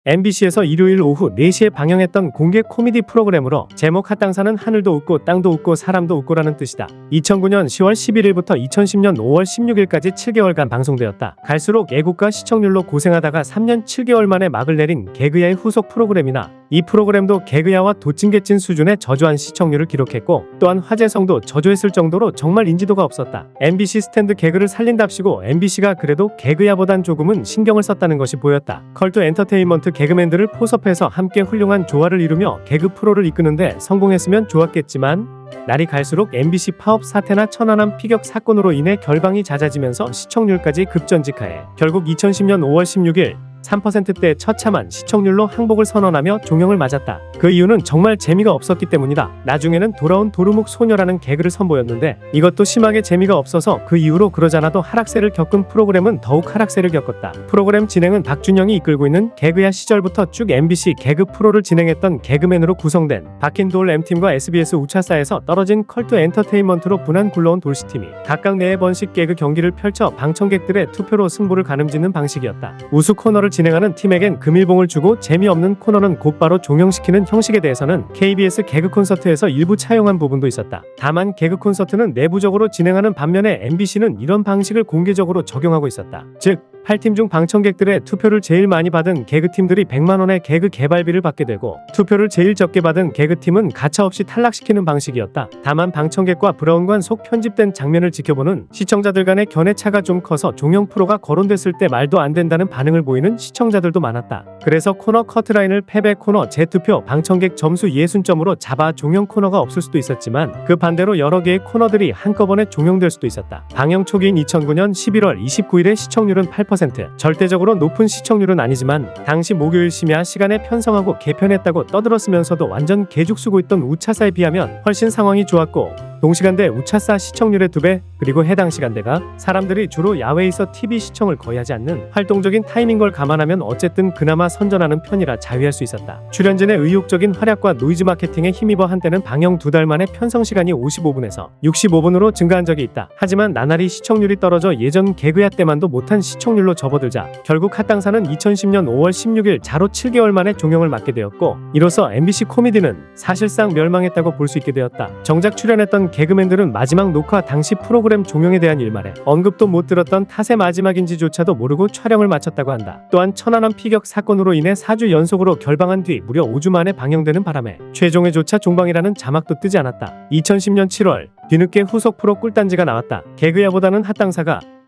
MBC에서 일요일 오후 4시에 방영했던 공개 코미디 프로그램으로 제목 핫당사는 하늘도 웃고 땅도 웃고 사람도 웃고라는 뜻이다. 2009년 10월 11일부터 2010년 5월 16일까지 7개월간 방송되었다. 갈수록 애국가 시청률로 고생하다가 3년 7개월 만에 막을 내린 개그야의 후속 프로그램이나 이 프로그램도 개그야와 도찐개찐 수준의 저조한 시청률을 기록했고 또한 화제성도 저조했을 정도로 정말 인지도가 없었다. MBC 스탠드 개그를 살린답시고 MBC가 그래도 개그야보단 조금은 신경을 썼다는 것이 보였다. 컬트 엔터테인먼트 개그맨들을 포섭해서 함께 훌륭한 조화를 이루며 개그 프로를 이끄는데 성공했으면 좋았겠지만 날이 갈수록 MBC 파업 사태나 천안함 피격 사건으로 인해 결방이 잦아지면서 시청률까지 급전직하해 결국 2010년 5월 16일 3%대 처참한 시청률로 항복을 선언하며 종영을 맞았다. 그 이유는 정말 재미가 없었기 때문이다. 나중에는 돌아온 도루묵 소녀라는 개그를 선보였는데 이것도 심하게 재미가 없어서 그 이후로 그러잖아도 하락세를 겪은 프로그램은 더욱 하락세를 겪었다. 프로그램 진행은 박준영이 이끌고 있는 개그야 시절부터 쭉 MBC 개그 프로를 진행했던 개그맨으로 구성된 박힌 돌 M팀과 SBS 우차사에서 떨어진 컬트 엔터테인먼트로 분한 굴러온 돌시팀이 각각 4번씩 개그 경기를 펼쳐 방청객들의 투표로 승부를 가늠짓는 방식이었다. 우수 코너를 진행하는 팀에겐 금일봉을 주고 재미없는 코너는 곧바로 종영시키는 형식에 대해서는 KBS 개그 콘서트에서 일부 차용한 부분도 있었다. 다만 개그 콘서트는 내부적으로 진행하는 반면에 MBC는 이런 방식을 공개적으로 적용하고 있었다. 즉 8팀 중 방청객들의 투표를 제일 많이 받은 개그팀들이 100만원의 개그 개발비를 받게 되고 투표를 제일 적게 받은 개그팀은 가차없이 탈락시키는 방식이었다. 다만 방청객과 브라운관 속 편집된 장면을 지켜보는 시청자들 간의 견해차가 좀 커서 종영 프로가 거론됐을 때 말도 안 된다는 반응을 보이는 시청자들도 많았다. 그래서 코너 커트라인을 패배 코너 재투표 방청객 점수 60점으로 잡아 종영 코너가 없을 수도 있었지만 그 반대로 여러 개의 코너들이 한꺼번에 종영될 수도 있었다. 방영 초기인 2009년 11월 29일의 시청률은 8%. 절대적으로 높은 시청률은 아니지만 당시 목요일 심야 시간에 편성하고 개편했다고 떠들었으면서도 완전 개죽쓰고 있던 우차사에 비하면 훨씬 상황이 좋았고 동시간대 우차사 시청률의 2배 그리고 해당 시간대가 사람들이 주로 야외에서 TV 시청을 거의 하지 않는 활동적인 타임인 걸 감안하면 어쨌든 그나마 선전하는 편이라 자위할 수 있었다. 출연진의 의욕적인 활약과 노이즈 마케팅에 힘입어 한때는 방영 2달 만에 편성 시간이 55분에서 65분으로 증가한 적이 있다. 하지만 나날이 시청률이 떨어져 예전 개그야 때만도 못한 시청률로 접어들자 결국 핫당사는 2010년 5월 16일 자로 7개월 만에 종영을 맞게 되었고 이로써 MBC 코미디는 사실상 멸망했다고 볼 수 있게 되었다. 정작 출연했던 개그맨들은 마지막 녹화 당시 프로그램 종영에 대한 일말에 언급도 못 들었던 탓의 마지막인지조차도 모르고 촬영을 마쳤다고 한다. 또한 천안함 피격 사건으로 인해 4주 연속으로 결방한 뒤 무려 5주 만에 방영되는 바람에 최종회조차 종방이라는 자막도 뜨지 않았다. 2010년 7월 뒤늦게 후속 프로 꿀단지가 나왔다. 개그야보다는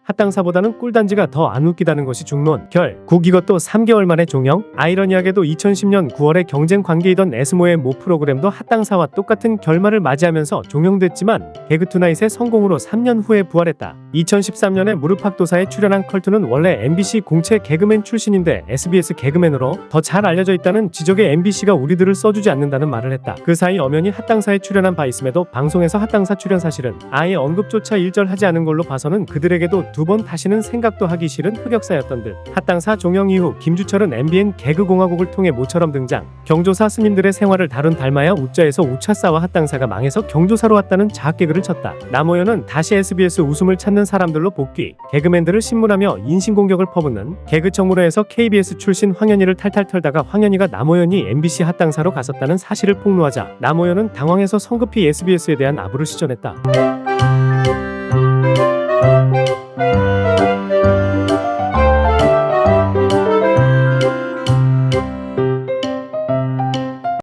핫당사보다는 꿀단지가 더 안 웃기다는 것이 중론. 결국 이것도 3개월 만에 종영. 아이러니하게도 2010년 9월에 경쟁 관계이던 에스모의 모 프로그램도 핫당사와 똑같은 결말을 맞이하면서 종영됐지만 개그투나잇의 성공으로 3년 후에 부활했다. 2013년에 무릎팍도사에 출연한 컬투는 원래 MBC 공채 개그맨 출신인데 SBS 개그맨으로 더 잘 알려져 있다는 지적에 MBC가 우리들을 써주지 않는다는 말을 했다. 그 사이 엄연히 핫당사에 출연한 바 있음에도 방송에서 핫당사 출연 사실은 아예 언급조차 일절하지 않은 걸로 봐서는 그들에게도 2번 다시는 생각도 하기 싫은 흑역사였던 듯. 핫당사 종영 이후 김주철은 MBN 개그공화국을 통해 모처럼 등장. 경조사 스님들의 생활을 다룬 달마야 우짜에서 우차사와 핫당사가 망해서 경조사로 왔다는 자학개그를 쳤다. 남호연은 다시 SBS 웃음을 찾는 사람들로 복귀. 개그맨들을 신문하며 인신공격을 퍼붓는 개그청문회에서 KBS 출신 황현희를 탈탈 털다가 황현희가 남호연이 MBC 핫당사로 갔었다는 사실을 폭로하자 남호연은 당황해서 성급히 SBS에 대한 아부를 시전했다.